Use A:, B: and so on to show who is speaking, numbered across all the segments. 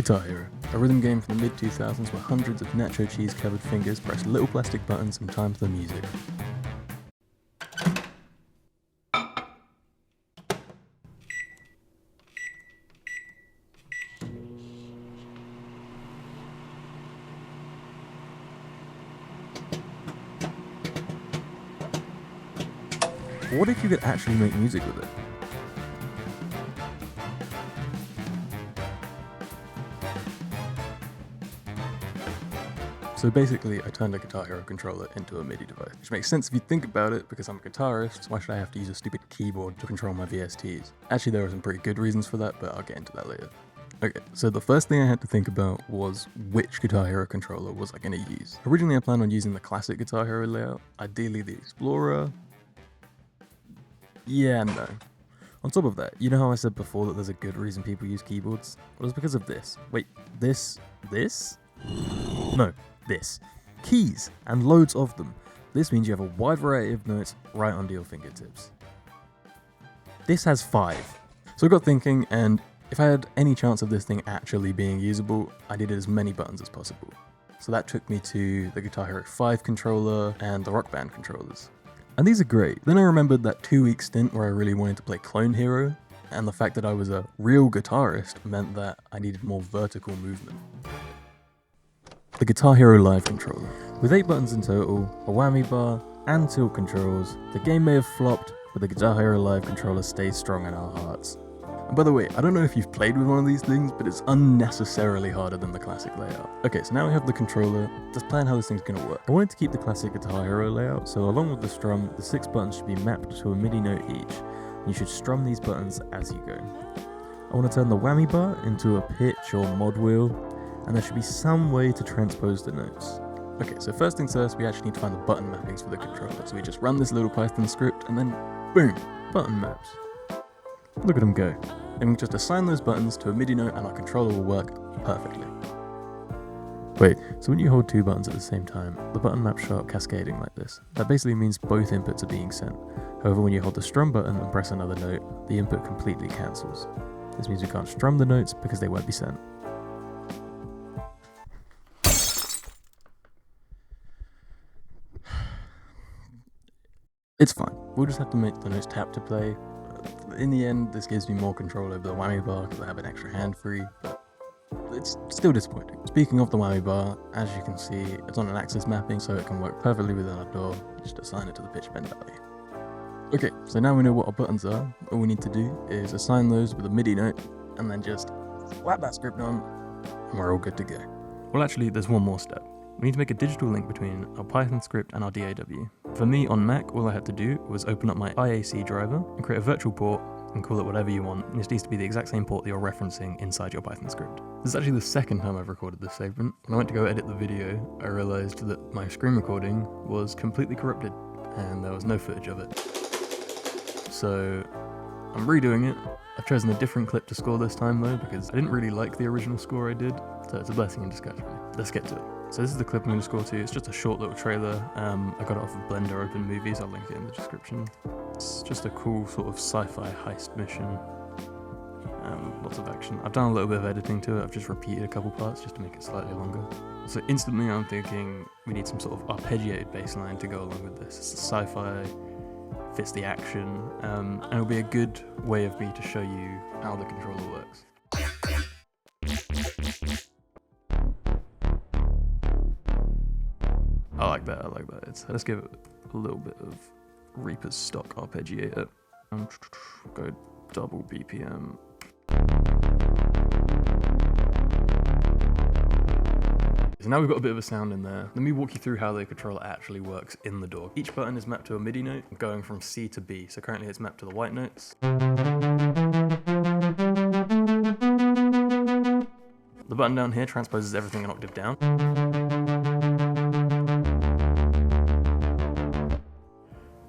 A: Guitar Hero, a rhythm game from the mid-2000s where hundreds of nacho cheese-covered fingers pressed little plastic buttons and timed the music. What if you could actually make music with it? So basically, I turned a Guitar Hero controller into a MIDI device, which makes sense if you think about it, because I'm a guitarist, so why should I have to use a stupid keyboard to control my VSTs? Actually, there are some pretty good reasons for that, but I'll get into that later. Okay, so the first thing I had to think about was which Guitar Hero controller was I going to use. Originally, I planned on using the classic Guitar Hero layout, ideally the Explorer. Yeah, no. On top of that, you know how I said before that there's a good reason people use keyboards? Well, it's because of this. Wait, this? No, this. Keys, and loads of them. This means you have a wide variety of notes right under your fingertips. This has 5. So I got thinking, and if I had any chance of this thing actually being usable, I needed as many buttons as possible. So that took me to the Guitar Hero 5 controller and the Rock Band controllers. And these are great. Then I remembered that 2-week stint where I really wanted to play Clone Hero, and the fact that I was a real guitarist meant that I needed more vertical movement. The Guitar Hero Live controller. With 8 buttons in total, a whammy bar, and tilt controls, the game may have flopped, but the Guitar Hero Live controller stays strong in our hearts. And by the way, I don't know if you've played with one of these things, but it's unnecessarily harder than the classic layout. Okay, so now we have the controller. Let's plan how this thing's gonna work. I wanted to keep the classic Guitar Hero layout, so along with the strum, the 6 buttons should be mapped to a MIDI note each. And you should strum these buttons as you go. I want to turn the whammy bar into a pitch or mod wheel, and there should be some way to transpose the notes. Okay, so first things first, we actually need to find the button mappings for the controller. So we just run this little Python script, and then boom, button maps. Look at them go. And we can just assign those buttons to a MIDI note and our controller will work perfectly. Wait, so when you hold 2 buttons at the same time, the button maps show up cascading like this. That basically means both inputs are being sent. However, when you hold the strum button and press another note, the input completely cancels. This means we can't strum the notes because they won't be sent. It's fine, we'll just have to make the notes tap to play. In the end, this gives me more control over the whammy bar because I have an extra hand free, but it's still disappointing. Speaking of the whammy bar, as you can see, it's on an axis mapping so it can work perfectly within our DAW. Just assign it to the pitch bend value. Okay, so now we know what our buttons are. All we need to do is assign those with a MIDI note and then just slap that script on and we're all good to go. Well, actually, there's one more step. We need to make a digital link between our Python script and our DAW. For me, on Mac, all I had to do was open up my IAC driver and create a virtual port and call it whatever you want. And this needs to be the exact same port that you're referencing inside your Python script. This is actually the second time I've recorded this segment. When I went to go edit the video, I realized that my screen recording was completely corrupted and there was no footage of it. So I'm redoing it. I've chosen a different clip to score this time though, because I didn't really like the original score I did, so it's a blessing in disguise really. Let's get to it. So this is the clip I'm going to score to. It's just a short little trailer. I got it off of Blender Open Movies. I'll link it in the description. It's just a cool sort of sci-fi heist mission. Lots of action. I've done a little bit of editing to it. I've just repeated a couple parts just to make it slightly longer. So instantly I'm thinking we need some sort of arpeggiated bass line to go along with this. It's a sci-fi, fits the action, and it'll be a good way of me to show you how the controller works. I like that. Let's give it a little bit of Reaper's stock arpeggiator. Go double BPM. So now we've got a bit of a sound in there. Let me walk you through how the controller actually works in the DAW. Each button is mapped to a MIDI note, going from C to B. So currently it's mapped to the white notes. The button down here transposes everything an octave down.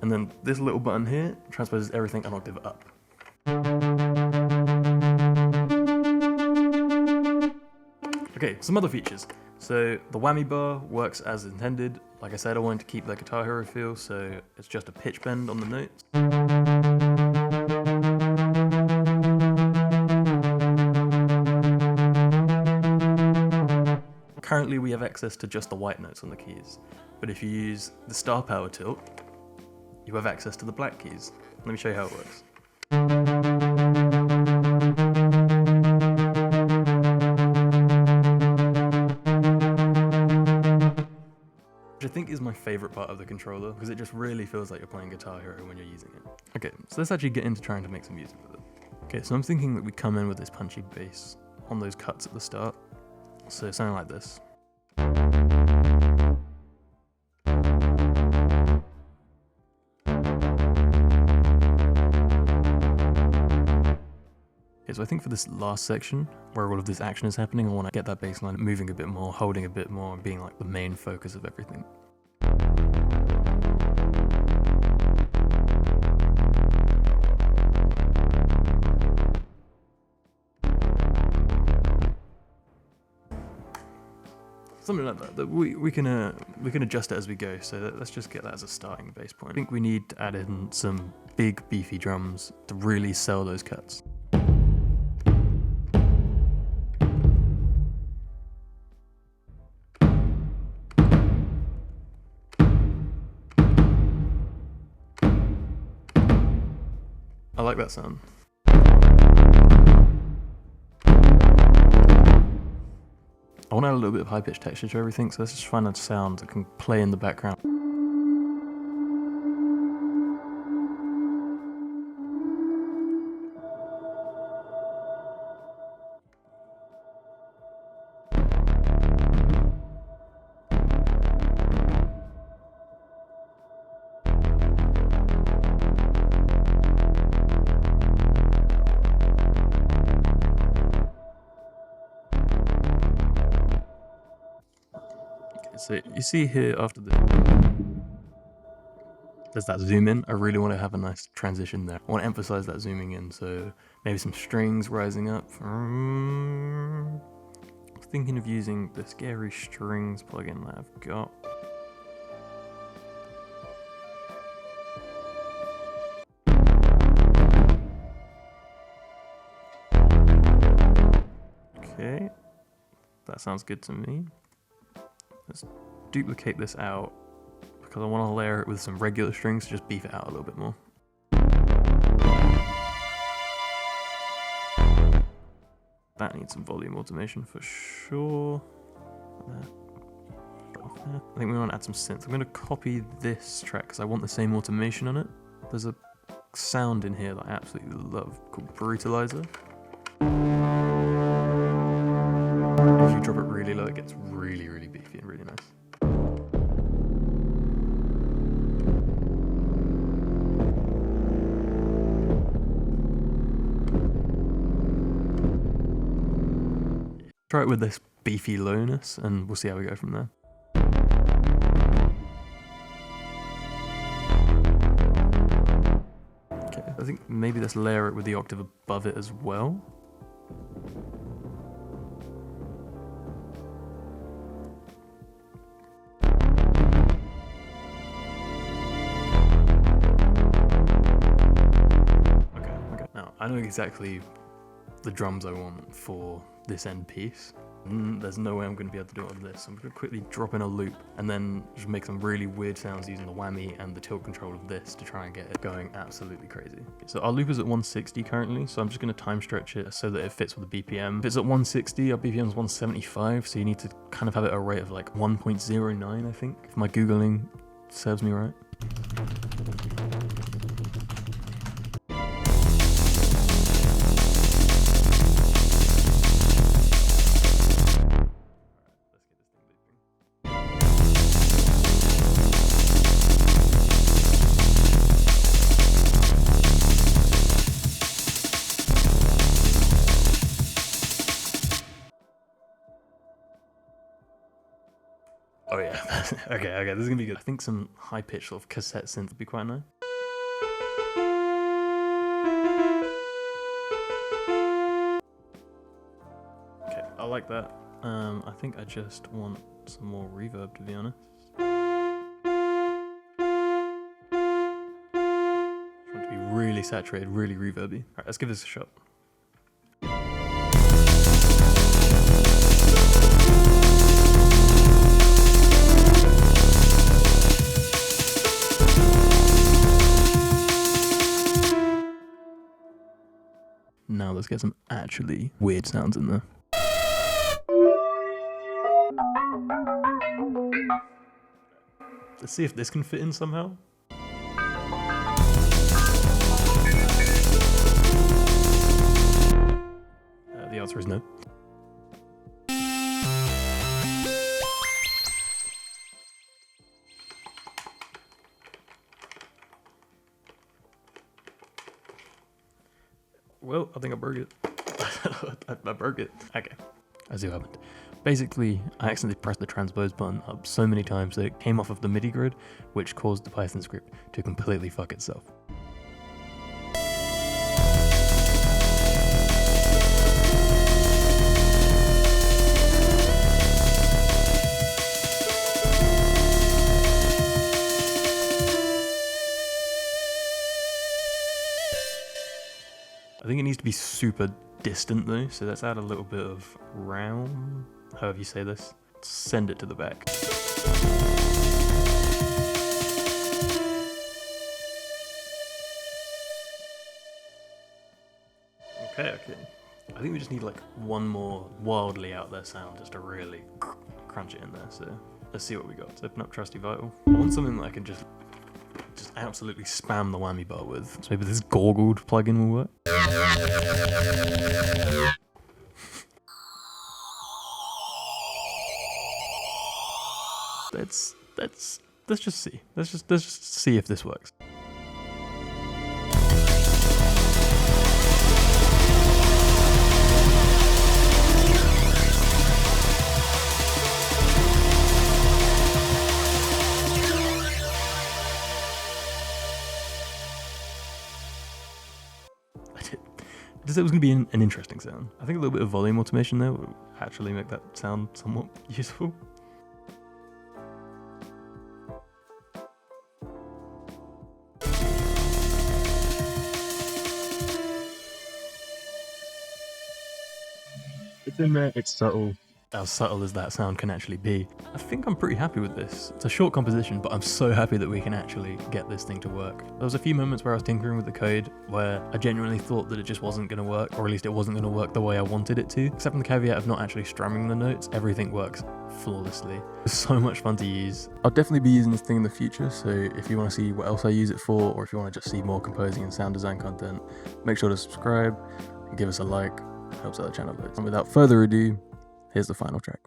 A: And then this little button here transposes everything an octave up. Okay, some other features. So the whammy bar works as intended. Like I said, I wanted to keep the Guitar Hero feel, so it's just a pitch bend on the notes. Currently we have access to just the white notes on the keys, but if you use the star power tilt, you have access to the black keys. Let me show you how it works. Which I think is my favorite part of the controller, because it just really feels like you're playing Guitar Hero when you're using it. Okay, so let's actually get into trying to make some music with it. Okay, so I'm thinking that we come in with this punchy bass on those cuts at the start. So something like this. Okay, so I think for this last section, where all of this action is happening, I want to get that bass line moving a bit more, holding a bit more, and being like the main focus of everything. Something like that. We can adjust it as we go, so let's just get that as a starting bass point. I think we need to add in some big beefy drums to really sell those cuts. I like that sound. I want to add a little bit of high-pitched texture to everything, so let's just find a sound that can play in the background. So you see here after there's that zoom in. I really want to have a nice transition there. I want to emphasize that zooming in, so maybe some strings rising up. I'm thinking of using the Scary Strings plugin that I've got. Okay, that sounds good to me. Let's duplicate this out because I want to layer it with some regular strings to just beef it out a little bit more. That needs some volume automation for sure. I think we want to add some synth. I'm going to copy this track because I want the same automation on it. There's a sound in here that I absolutely love called Brutalizer. If you drop it really low, it gets really, really beefy and really nice. Try it with this beefy lowness and we'll see how we go from there. Okay, I think maybe let's layer it with the octave above it as well. I know exactly the drums I want for this end piece. There's no way I'm going to be able to do it on this. So I'm going to quickly drop in a loop and then just make some really weird sounds using the whammy and the tilt control of this to try and get it going absolutely crazy. So our loop is at 160 currently, so I'm just going to time stretch it so that it fits with the BPM. If it's at 160, our BPM is 175, so you need to kind of have it at a rate of like 1.09, I think, if my Googling serves me right. Oh yeah, okay, this is gonna be good. I think some high-pitched sort of cassette synth would be quite nice. Okay, I like that. I think I just want some more reverb, to be honest. I want it to be really saturated, really reverby. Alright, let's give this a shot. let's get some actually weird sounds in there. Let's see if this can fit in somehow. The answer is no. Well, I think I broke it. I broke it. Okay, I see what happened. Basically, I accidentally pressed the transpose button up so many times that it came off of the Midi grid, which caused the Python script to completely fuck itself. I think it needs to be super distant though, so let's add a little bit of round, however you say this. Send it to the back. Okay. I think we just need like one more wildly out there sound just to really crunch it in there, so let's see what we got. Let's open up Trusty Vital. I want something that I can just absolutely spam the whammy bar with. So maybe this gorgled plugin will work. Let's just see. Let's just see if this works. I just said it was going to be an interesting sound. I think a little bit of volume automation there will actually make that sound somewhat useful. It's in there, it's subtle. How subtle as that sound can actually be. I think I'm pretty happy with this. It's a short composition, but I'm so happy that we can actually get this thing to work. There was a few moments where I was tinkering with the code where I genuinely thought that it just wasn't going to work, or at least it wasn't going to work the way I wanted it to. Except for the caveat of not actually strumming the notes, everything works flawlessly. It's so much fun to use. I'll definitely be using this thing in the future, so if you want to see what else I use it for, or if you want to just see more composing and sound design content, make sure to subscribe and give us a like. It helps out the channel loads. And without further ado, here's the final track.